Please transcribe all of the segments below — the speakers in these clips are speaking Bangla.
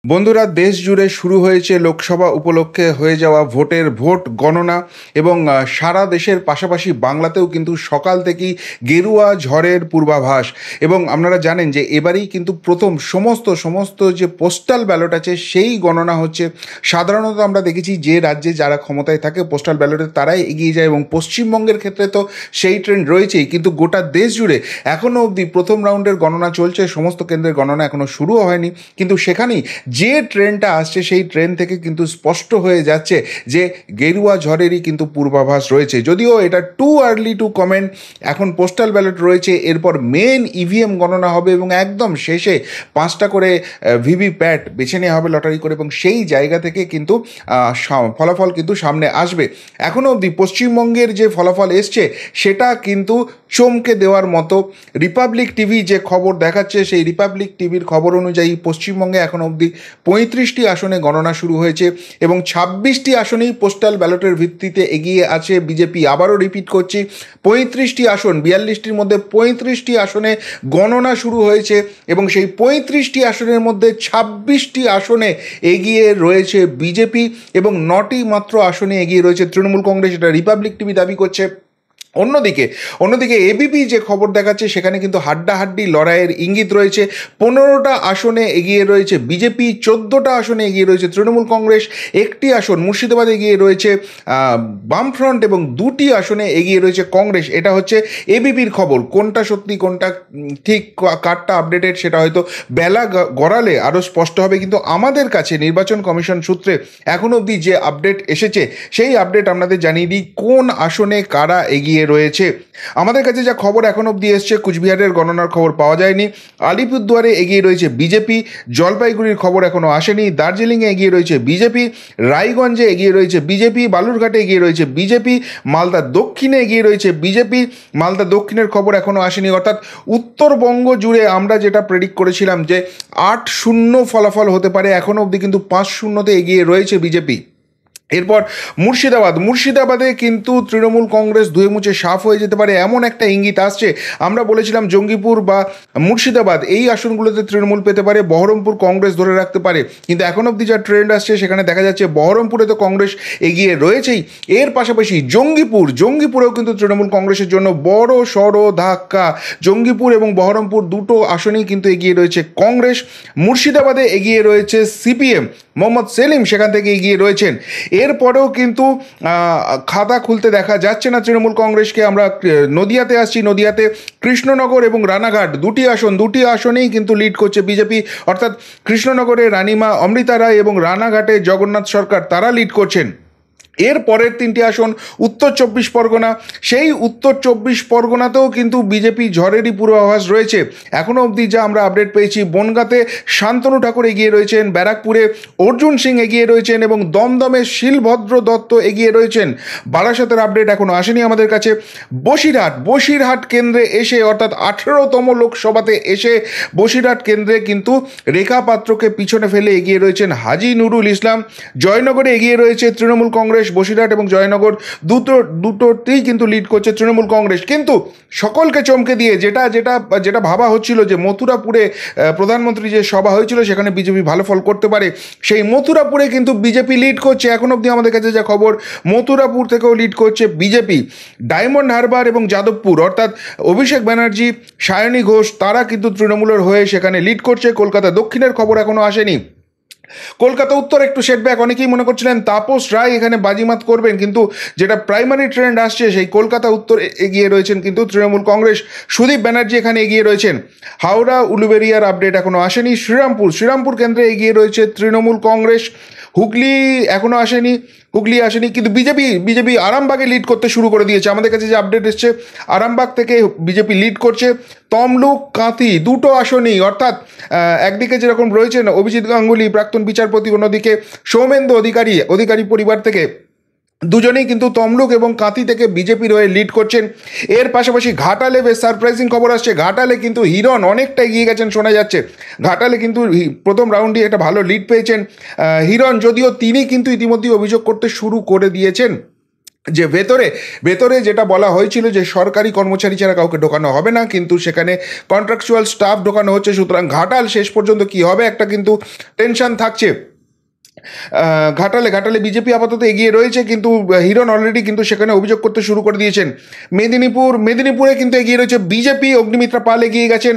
বন্ধুরা, দেশ জুড়ে শুরু হয়েছে লোকসভা উপলক্ষে হয়ে যাওয়া ভোট গণনা এবং সারা দেশের পাশাপাশি বাংলাতেও কিন্তু সকাল থেকেই গেরুয়া ঝড়ের পূর্বাভাস। এবং আপনারা জানেন যে এবারেই কিন্তু প্রথম সমস্ত যে পোস্টাল ব্যালট আছে সেই গণনা হচ্ছে। সাধারণত আমরা দেখেছি যে রাজ্যে যারা ক্ষমতায় থাকে পোস্টাল ব্যালটে তারাই এগিয়ে যায়, এবং পশ্চিমবঙ্গের ক্ষেত্রে তো সেই ট্রেন্ড রয়েছেই, কিন্তু গোটা দেশ জুড়ে এখনও অবধি প্রথম রাউন্ডের গণনা চলছে। সমস্ত কেন্দ্রের গণনা এখনও শুরুও হয়নি, কিন্তু সেখানেই যে ট্রেনটা আসছে সেই ট্রেন থেকে কিন্তু স্পষ্ট হয়ে যাচ্ছে যে গেরুয়া ঝড়েরই কিন্তু পূর্বাভাস রয়েছে। যদিও এটা টু আর্লি টু কমেন্ট। এখন পোস্টাল ব্যালট রয়েছে, এরপর মেন ইভিএম গণনা হবে এবং একদম শেষে 5টা করে ভিভিপ্যাট বেছে নেওয়া হবে লটারি করে, এবং সেই জায়গা থেকে কিন্তু ফলাফল কিন্তু সামনে আসবে। এখনও অবধি পশ্চিমবঙ্গের যে ফলাফল এসছে সেটা কিন্তু চমকে দেওয়ার মতো। রিপাবলিক টিভি যে খবর দেখাচ্ছে সেই রিপাবলিক টিভির খবর অনুযায়ী পশ্চিমবঙ্গে এখন অবধি 35টি আসনে গণনা শুরু হয়েছে এবং 26টি আসনেই পোস্টাল ব্যালটের ভিত্তিতে এগিয়ে আছে বিজেপি। আবারও রিপিট করছি, 35টি আসন, 42টির মধ্যে 35টি আসনে গণনা শুরু হয়েছে এবং সেই 35টি আসনের মধ্যে 26টি আসনে এগিয়ে রয়েছে বিজেপি এবং 9টি মাত্র আসনে এগিয়ে রয়েছে তৃণমূল কংগ্রেস। এটা রিপাবলিক টিভি দাবি করছে। অন্যদিকে এবিপি যে খবর দেখাচ্ছে সেখানে কিন্তু হাড্ডাহাড্ডি লড়াইয়ের ইঙ্গিত রয়েছে। 15টা আসনে এগিয়ে রয়েছে বিজেপি, 14টা আসনে এগিয়ে রয়েছে তৃণমূল কংগ্রেস, 1টি আসন মুর্শিদাবাদে এগিয়ে রয়েছে বামফ্রন্ট এবং 2টি আসনে এগিয়ে রয়েছে কংগ্রেস। এটা হচ্ছে এবিপির খবর। কোনটা সত্যি কোনটা ঠিক, কারটা আপডেটেড সেটা হয়তো বেলা গড়ালে আরও স্পষ্ট হবে, কিন্তু আমাদের কাছে নির্বাচন কমিশন সূত্রে এখনো অবধি যে আপডেট এসেছে সেই আপডেট আপনাদের জানিয়ে দিই কোন আসনে কারা এগিয়ে রয়েছে। আমাদের কাছে যা খবর এখন অবধি এসছে, কুচবিহারের গণনার খবর পাওয়া যায়নি। আলিপুরদুয়ারে এগিয়ে রয়েছে বিজেপি, জলপাইগুড়ির খবর এখনও আসেনি। দার্জিলিংয়ে এগিয়ে রয়েছে বিজেপি, রায়গঞ্জে এগিয়ে রয়েছে বিজেপি, বালুরঘাটে এগিয়ে রয়েছে বিজেপি, মালদা দক্ষিণে এগিয়ে রয়েছে বিজেপি। মালদা দক্ষিণের খবর এখনও আসেনি। অর্থাৎ উত্তরবঙ্গ জুড়ে আমরা যেটা প্রেডিক্ট করেছিলাম যে 8-0 ফলাফল হতে পারে, এখনও অবধি কিন্তু 5-0তে এগিয়ে রয়েছে বিজেপি। এরপর মুর্শিদাবাদে কিন্তু তৃণমূল কংগ্রেস ধুয়ে মুছে সাফ হয়ে যেতে পারে এমন একটা ইঙ্গিত আসছে। আমরা বলেছিলাম জঙ্গিপুর বা মুর্শিদাবাদ এই আসনগুলোতে তৃণমূল পেতে পারে, বহরমপুর কংগ্রেস ধরে রাখতে পারে, কিন্তু এখন অবধি যা ট্রেন্ড আসছে সেখানে দেখা যাচ্ছে বহরমপুরে তো কংগ্রেস এগিয়ে রয়েছেই, এর পাশাপাশি জঙ্গিপুরেও কিন্তু তৃণমূল কংগ্রেসের জন্য বড় সড় ধাক্কা। জঙ্গিপুর এবং বহরমপুর দুটো আসনেই কিন্তু এগিয়ে রয়েছে কংগ্রেস। মুর্শিদাবাদে এগিয়ে রয়েছে সিপিএম, মোহাম্মদ সেলিম সেখান থেকে এগিয়ে রয়েছেন। এরপরেও কিন্তু খাতা খুলতে দেখা যাচ্ছে না তৃণমূল কংগ্রেসকে। আমরা নদিয়াতে আসছি। নদিয়াতে কৃষ্ণনগর এবং রানাঘাট দুটি আসনেই কিন্তু লিড করছে বিজেপি। অর্থাৎ কৃষ্ণনগরে রানিমা অমৃতা রায় এবং রানাঘাটে জগন্নাথ সরকার তারা লিড করছেন। এর পরের 3টি আসন উত্তর 24 পরগনা, সেই উত্তর 24 পরগনাতেও কিন্তু বিজেপি ঝড়েরই পূর্বাভাস রয়েছে। এখনও অবধি যা আমরা আপডেট পেয়েছি, বনগাঁতে শান্তনু ঠাকুর এগিয়ে রয়েছেন, ব্যারাকপুরে অর্জুন সিং এগিয়ে রয়েছেন এবং দমদমে শিলভদ্র দত্ত এগিয়ে রয়েছেন। বারাসাতের আপডেট এখনও আসেনি আমাদের কাছে। বসিরহাট কেন্দ্রে এসে, অর্থাৎ 18তম লোকসভাতে এসে বসিরহাট কেন্দ্রে কিন্তু রেখা পাত্রকে পিছনে ফেলে এগিয়ে রয়েছেন হাজি নুরুল ইসলাম। জয়নগরে এগিয়ে রয়েছে তৃণমূল কংগ্রেস। বসিরহাট এবং জয়নগর দুটোতেই কিন্তু লিড করছে তৃণমূল কংগ্রেস। কিন্তু সকলকে চমকে দিয়ে যেটা ভাবা হচ্ছিল যে মথুরাপুরে প্রধানমন্ত্রী যে সভা হয়েছিল সেখানে বিজেপি ভালো ফল করতে পারে, সেই মথুরাপুরে কিন্তু বিজেপি লিড করছে। এখন অবধি আমাদের কাছে যা খবর, মথুরাপুর থেকেও লিড করছে বিজেপি। ডায়মন্ড হারবার এবং যাদবপুর, অর্থাৎ অভিষেক ব্যানার্জি, সায়নী ঘোষ তারা কিন্তু তৃণমূলের হয়ে সেখানে লিড করছে। কলকাতা দক্ষিণের খবর এখনও আসেনি। কলকাতা উত্তর একটু সেটব্যাক। অনেকেই মনে করছিলেন তাপস রায় এখানে বাজিমাত করবেন, কিন্তু যেটা প্রাইমারি ট্রেন্ড আসছে সেই কলকাতা উত্তর এগিয়ে রয়েছেন কিন্তু তৃণমূল কংগ্রেস। সুদীপ ব্যানার্জি এখানে এগিয়ে রয়েছেন। হাওড়া উলুবেরিয়ার আপডেট এখনও আসেনি। শ্রীরামপুর কেন্দ্রে এগিয়ে রয়েছে তৃণমূল কংগ্রেস। হুগলি আসেনি, কিন্তু বিজেপি আরামবাগে লিড করতে শুরু করে দিয়েছে। আমাদের কাছে যে আপডেট এসছে, আরামবাগ থেকে বিজেপি লিড করছে। তমলুক, কাঁথি দুটো আসনেই, অর্থাৎ একদিকে যেরকম রয়েছেন অভিজিৎ গাঙ্গুলি প্রাক্তন বিচারপতি, অন্যদিকে সৌমেন্দু অধিকারী পরিবার থেকে দুজনেই কিন্তু তমলুক এবং কাঁথি থেকে বিজেপির হয়ে লিড করছেন। এর পাশাপাশি ঘাটালে বেশ সারপ্রাইজিং খবর আসছে। ঘাটালে কিন্তু হিরণ অনেকটা এগিয়ে গেছেন শোনা যাচ্ছে। ঘাটালে কিন্তু প্রথম রাউন্ডে একটা ভালো লিড পেয়েছেন হিরণ, যদিও তিনি কিন্তু ইতিমধ্যেই অভিযোগ করতে শুরু করে দিয়েছেন যে ভেতরে ভেতরে যেটা বলা হয়েছিল যে সরকারি কর্মচারী ছাড়া কাউকে ঢোকানো হবে না, কিন্তু সেখানে কন্ট্রাকচুয়াল স্টাফ ঢোকানো হচ্ছে। সুতরাং ঘাটাল শেষ পর্যন্ত কি হবে একটা কিন্তু টেনশন থাকছে। ঘাটালে ঘাটালে বিজেপি আপাতত এগিয়ে রয়েছে, কিন্তু হিরণ অলরেডি কিন্তু সেখানে অভিযোগ করতে শুরু করে দিয়েছেন। মেদিনীপুরে কিন্তু এগিয়ে রয়েছে বিজেপি, অগ্নিমিত্রা পাল এগিয়ে গেছেন।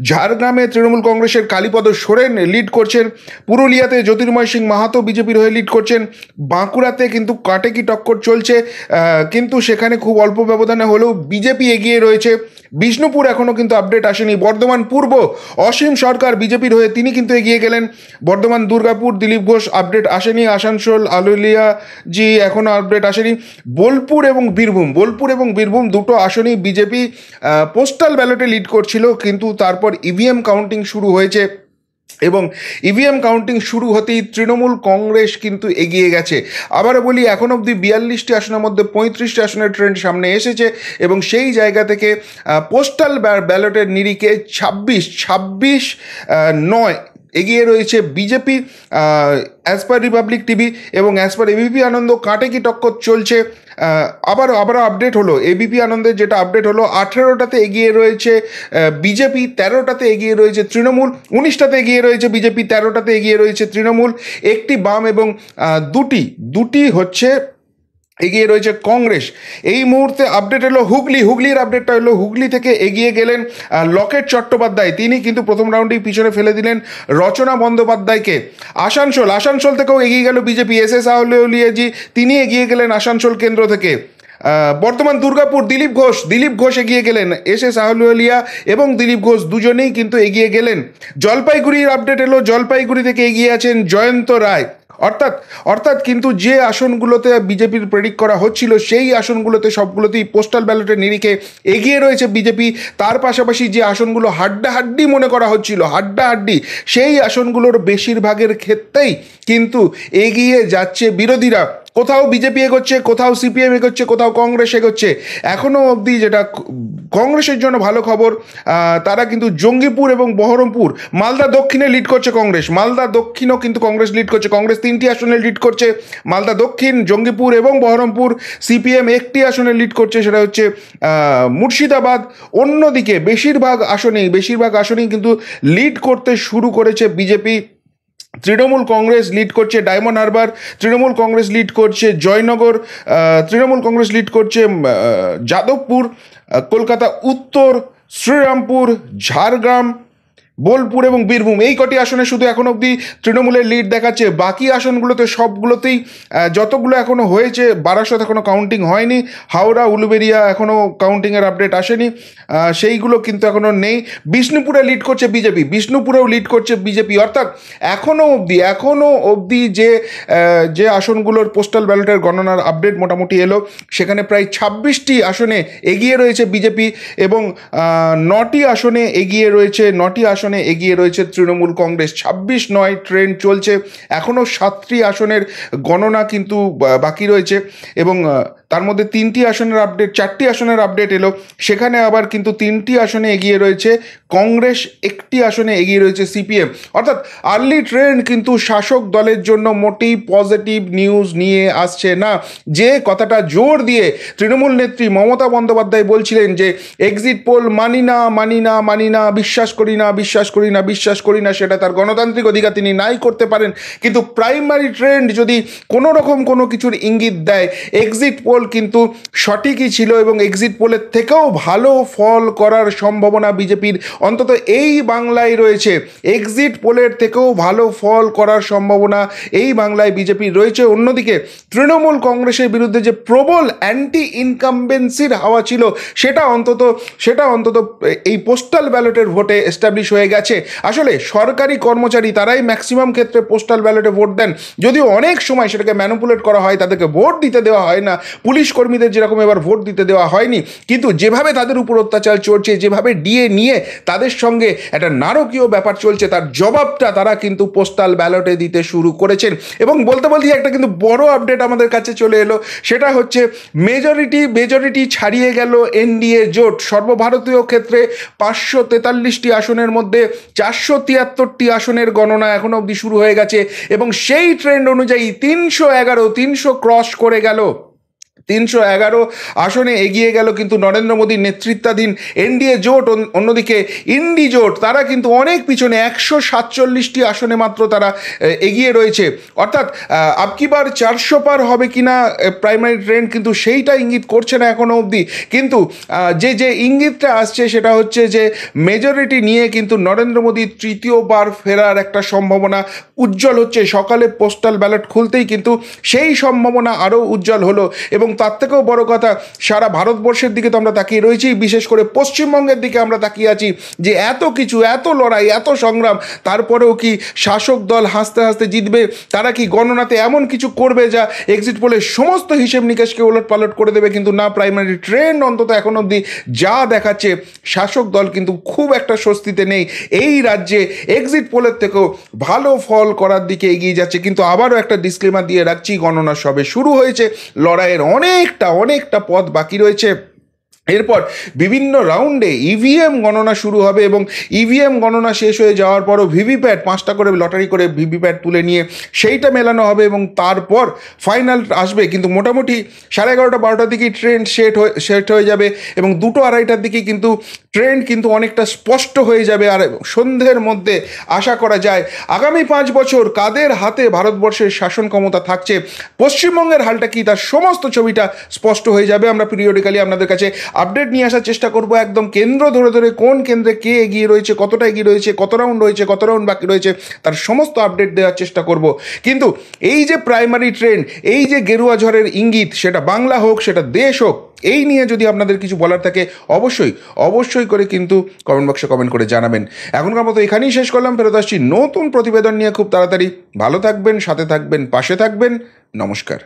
ঝাড়গ্রামে তৃণমূল কংগ্রেসের কালীপদ সোরেন লিড করছেন। পুরুলিয়াতে জ্যোতির্ময় সিং মাহাতো বিজেপির হয়ে লিড করছেন। বাঁকুড়াতে কিন্তু কাটেকি টক্কর চলছে, কিন্তু সেখানে খুব অল্প ব্যবধানে হলেও বিজেপি এগিয়ে রয়েছে। বিষ্ণুপুর এখনও কিন্তু আপডেট আসেনি। বর্ধমান পূর্ব অসীম সরকার বিজেপির হয়ে তিনি কিন্তু এগিয়ে গেলেন। বর্ধমান দুর্গাপুর দিলীপ ঘোষ আপডেট আসেনি। আসানসোল আলুলিয়া জি এখনও আপডেট আসেনি। বোলপুর এবং বীরভূম দুটো আসনই বিজেপি পোস্টাল ব্যালটে লিড করছিল, কিন্তু তারপর ইভিএম কাউন্টিং শুরু হয়েছে এবং ইভিএম কাউন্টিং শুরু হতেই তৃণমূল কংগ্রেস কিন্তু এগিয়ে গেছে। আবারও বলি, এখন অবধি 42টি আসনের মধ্যে 35টি আসনের ট্রেন্ড সামনে এসেছে এবং সেই জায়গা থেকে পোস্টাল ব্যালটের নিরিখে 26-9 এগিয়ে রয়েছে BJP as per Republic TV, এবং অ্যাজ পার এবিপি আনন্দ কাটেকি টক্কর চলছে। আবারও আপডেট হলো, এবিপি আনন্দের যেটা আপডেট হলো, 18টাতে এগিয়ে রয়েছে বিজেপি, 13টাতে এগিয়ে রয়েছে তৃণমূল, 19টাতে এগিয়ে রয়েছে বিজেপি, 13টাতে এগিয়ে রয়েছে তৃণমূল, একটি বাম এবং দুটি হচ্ছে এগিয়ে রয়েছে কংগ্রেস। এই মুহূর্তে আপডেট এলো হুগলির আপডেটটা হলো হুগলি থেকে এগিয়ে গেলেন লকেট চট্টোপাধ্যায়, তিনি কিন্তু প্রথম রাউন্ডেই পিছনে ফেলে দিলেন রচনা বন্দ্যোপাধ্যায়কে। আসানসোল থেকেও এগিয়ে গেল বিজেপি, এস আহলুলিয়াজি তিনি এগিয়ে গেলেন আসানসোল কেন্দ্র থেকে। বর্তমান দুর্গাপুর দিলীপ ঘোষ এগিয়ে গেলেন, এস আহলুলিয়া এবং দিলীপ ঘোষ দুজনেই কিন্তু এগিয়ে গেলেন। জলপাইগুড়ির আপডেট এলো, জলপাইগুড়ি থেকে এগিয়ে আছেন জয়ন্ত রায়। অর্থাৎ কিন্তু যে আসনগুলোতে বিজেপির প্রেডিক্ট করা হচ্ছিল সেই আসনগুলোতে সবগুলোতেই পোস্টাল ব্যালটের নিরিখে এগিয়ে রয়েছে বিজেপি। তার পাশাপাশি যে আসনগুলো হাড্ডাহাড্ডি মনে করা হচ্ছিল, সেই আসনগুলোর বেশিরভাগের ক্ষেত্রেই কিন্তু এগিয়ে যাচ্ছে বিরোধীরা। কোথাও বিজেপি এগোচ্ছে, কোথাও সিপিএম এগোচ্ছে, কোথাও কংগ্রেস এগোচ্ছে। এখনও অবধি যেটা কংগ্রেসের জন্য ভালো খবর, তারা কিন্তু জঙ্গিপুর এবং বহরমপুর, মালদা দক্ষিণে লিড করছে কংগ্রেস, মালদা দক্ষিণও কিন্তু কংগ্রেস লিড করছে। কংগ্রেস 3টি আসনে লিড করছে, মালদা দক্ষিণ, জঙ্গিপুর এবং বহরমপুর। সিপিএম একটি আসনে লিড করছে, সেটা হচ্ছে মুর্শিদাবাদ। অন্যদিকে বেশিরভাগ আসনেই কিন্তু লিড করতে শুরু করেছে বিজেপি। তৃণমূল কংগ্রেস লিড করছে ডায়মন্ড হারবার, তৃণমূল কংগ্রেস লিড করছে জয়নগর, তৃণমূল কংগ্রেস লিড করছে যাদবপুর, কলকাতা উত্তর, শ্রীরামপুর, ঝাড়গ্রাম, বোলপুর এবং বীরভূম। এই কটি আসনে শুধু এখন অবধি তৃণমূলের লিড দেখাচ্ছে। বাকি আসনগুলোতে সবগুলোতেই যতগুলো এখনও হয়েছে, বারাসত এখনও কাউন্টিং হয়নি, হাওড়া উলুবেড়িয়া এখনও কাউন্টিংয়ের আপডেট আসেনি, সেইগুলো কিন্তু এখনও নেই। বিষ্ণুপুরেও লিড করছে বিজেপি। অর্থাৎ এখনও অবধি যে আসনগুলোর পোস্টাল ব্যালটের গণনার আপডেট মোটামুটি এলো, সেখানে প্রায় 26টি আসনে এগিয়ে রয়েছে বিজেপি এবং 9টি আসনে এগিয়ে রয়েছে তৃণমূল কংগ্রেস। 26-9 ট্রেন্ড চলছে। এখনও 7টি আসনের গণনা কিন্তু বাকি রয়েছে এবং তার মধ্যে 4টি আসনের আপডেট এলো, সেখানে আবার কিন্তু 3টি আসনে এগিয়ে রয়েছে কংগ্রেস, 1টি আসনে এগিয়ে রয়েছে সিপিএম। অর্থাৎ আর্লি ট্রেন্ড কিন্তু শাসক দলের জন্য মোটেই পজিটিভ নিউজ নিয়ে আসছে না। যে কথাটা জোর দিয়ে তৃণমূল নেত্রী মমতা বন্দ্যোপাধ্যায় বলছিলেন যে এক্সিট পোল মানি না, বিশ্বাস করি না, সেটা তার গণতান্ত্রিক অধিকার, তিনি নাই করতে পারেন, কিন্তু প্রাইমারি ট্রেন্ড যদি কোনো রকম কোনো কিছুর ইঙ্গিত দেয়, এক্সিট পোল কিন্তু সঠিকই ছিল এবং এক্সিট পোলের থেকেও ভালো ফল করার সম্ভাবনা বিজেপির অন্তত এই বাংলায় রয়েছে। এক্সিট পোলের থেকেও ভালো ফল করার সম্ভাবনা এই বাংলায় বিজেপির রয়েছে। অন্যদিকে তৃণমূল কংগ্রেসের বিরুদ্ধে যে প্রবল অ্যান্টি ইনকামবেন্সির হাওয়া ছিল, সেটা অন্তত এই পোস্টাল ব্যালটের ভোটে এস্টাবলিশ হয়ে গেছে। আসলে সরকারি কর্মচারী তারাই ম্যাক্সিমাম ক্ষেত্রে পোস্টাল ব্যালটে ভোট দেন, যদিও অনেক সময় সেটাকে ম্যানিপুলেট করা হয়, তাদেরকে ভোট দিতে দেওয়া হয় না। পুলিশ কর্মীদের যেরকম এবার ভোট দিতে দেওয়া হয়নি, কিন্তু যেভাবে তাদের উপর অত্যাচার চলছে, যেভাবে ডিএ নিয়ে তাদের সঙ্গে একটা নারকীয় ব্যাপার চলছে, তার জবাবটা তারা কিন্তু পোস্টাল ব্যালটে দিতে শুরু করেছেন। এবং বলতে একটা কিন্তু বড় আপডেট আমাদের কাছে চলে এলো, সেটা হচ্ছে মেজরিটি ছাড়িয়ে গেল এনডিএ জোট। সর্বভারতীয় ক্ষেত্রে 543টি আসনের মধ্যে 473টি আসনের গণনা এখনো অবধি শুরু হয়ে গেছে এবং সেই ট্রেন্ড অনুযায়ী 311 ক্রস করে গেল 311 আসনে এগিয়ে গেল কিন্তু নরেন্দ্র মোদীর নেতৃত্বাধীন এনডিএ জোট। অন্যদিকে ইন্ডি জোট তারা কিন্তু অনেক পিছনে, 147টি আসনে মাত্র তারা এগিয়ে রয়েছে। অর্থাৎ আবকিবার 400 পার হবে কিনা প্রাইমারি ট্রেন্ড কিন্তু সেইটা ইঙ্গিত করছে না এখনো অবধি। কিন্তু যে ইঙ্গিতটা আসছে সেটা হচ্ছে যে মেজরিটি নিয়ে কিন্তু নরেন্দ্র মোদী তৃতীয়বার ফেরার একটা সম্ভাবনা উজ্জ্বল হচ্ছে। সকালে পোস্টাল ব্যালট খুলতেই কিন্তু সেই সম্ভাবনা আরও উজ্জ্বল হলো। এবং তার থেকেও বড় কথা, সারা ভারতবর্ষের দিকে তো আমরা তাকিয়ে রয়েছি, বিশেষ করে পশ্চিমবঙ্গের দিকে আমরা তাকিয়ে আছি যে এত কিছু, এত লড়াই, এত সংগ্রাম, তারপরেও কি শাসক দল হাসতে হাসতে জিতবে? তারা কি গণনাতে এমন কিছু করবে যা এক্সিট পোলের সমস্ত হিসেব নিকেশকে ওলট পালট করে দেবে? কিন্তু না, প্রাইমারি ট্রেন্ড অন্তত এখন অবধি যা দেখাচ্ছে, শাসক দল কিন্তু খুব একটা স্বস্তিতে নেই। এই রাজ্যে এক্সিট পোলের থেকেও ভালো ফল করার দিকে এগিয়ে যাচ্ছে। কিন্তু আবারও একটা ডিসক্লেমার দিয়ে রাখছি, গণনা সবে শুরু হয়েছে, লড়াইয়ের অনেকটা পথ বাকি রয়েছে। এরপর বিভিন্ন রাউন্ডে ইভিএম গণনা শুরু হবে এবং ইভিএম গণনা শেষ হয়ে যাওয়ার পরও ভিভিপ্যাট 5টা করে লটারি করে ভিভিপ্যাট তুলে নিয়ে সেইটা মেলানো হবে এবং তারপর ফাইনাল আসবে। কিন্তু মোটামুটি 11:30 12টার দিকেই ট্রেন্ড সেট হয়ে যাবে এবং 2টো 2:30টার দিকেই কিন্তু ট্রেন্ড কিন্তু অনেকটা স্পষ্ট হয়ে যাবে। আর সন্ধ্যের মধ্যে আশা করা যায় আগামী 5 বছর কাদের হাতে ভারতবর্ষের শাসন ক্ষমতা থাকছে, পশ্চিমবঙ্গের হালটা কি, তার সমস্ত ছবিটা স্পষ্ট হয়ে যাবে। আমরা পিরিয়ডিক্যালি আপনাদের কাছে আপডেট নিয়ে আসার চেষ্টা করব, একদম কেন্দ্র ধরে কোন কেন্দ্রে কে এগিয়ে রয়েছে, কতটা এগিয়ে রয়েছে, কত রাউন্ড রয়েছে, কত রাউন্ড বাকি রয়েছে, তার সমস্ত আপডেট দেওয়ার চেষ্টা করব। কিন্তু এই যে প্রাইমারি ট্রেন্ড, এই যে গেরুয়া ঝড়ের ইঙ্গিত, সেটা বাংলা হোক, সেটা দেশ হোক, এই নিয়ে যদি আপনাদের কিছু বলার থাকে অবশ্যই করে কিন্তু কমেন্ট বক্সে কমেন্ট করে জানাবেন। এখনকার মতো এখানেই শেষ করলাম, ফেরত আসছি নতুন প্রতিবেদন নিয়ে খুব তাড়াতাড়ি। ভালো থাকবেন, সাথে থাকবেন, পাশে থাকবেন। নমস্কার।